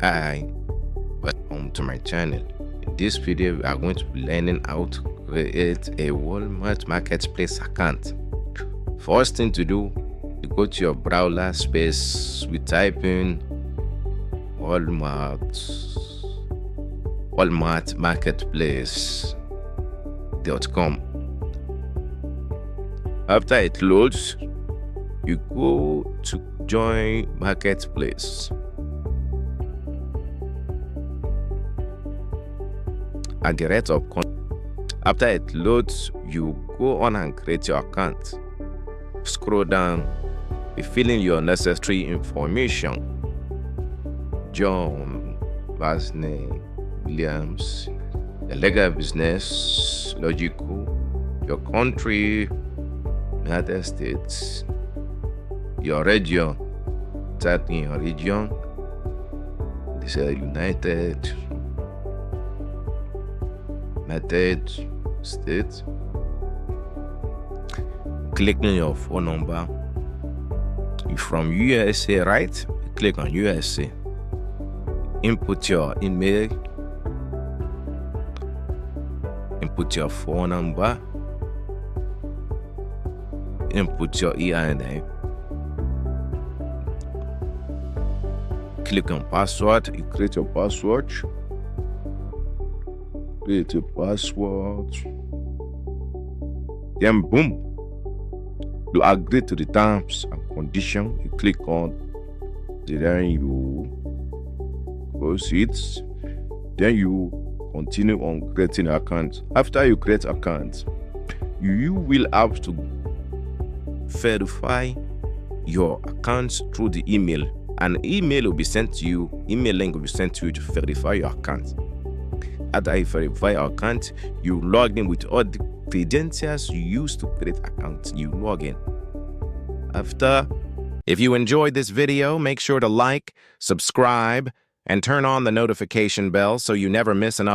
Hi, welcome to my channel. In this video, we are going to be learning how to create a Walmart Marketplace account. First thing to do, you go to your browser space, we type in walmartmarketplace.com. After it loads, you go to join marketplace. At the rate of after it loads, you go on and create your account. Scroll down, be filling your necessary information. John, last name, Williams, the legal business, logical, your country, United States, your region, type in your region. This is United States. Click on your phone number. You're from USA, right? Click on USA. Input your email. Input your phone number. Input your EIN. Click on password. You create your password. Create a password. Then boom, you agree to the terms and conditions. You click on, then you proceed. Then you continue on creating an account. After you create an account, you will have to verify your account through the email. An email will be sent to you. Email link will be sent to you to verify your account. After you verify your account, you log in with all the credentials you use to create account. You log in. If you enjoyed this video, make sure to like, subscribe, and turn on the notification bell so you never miss an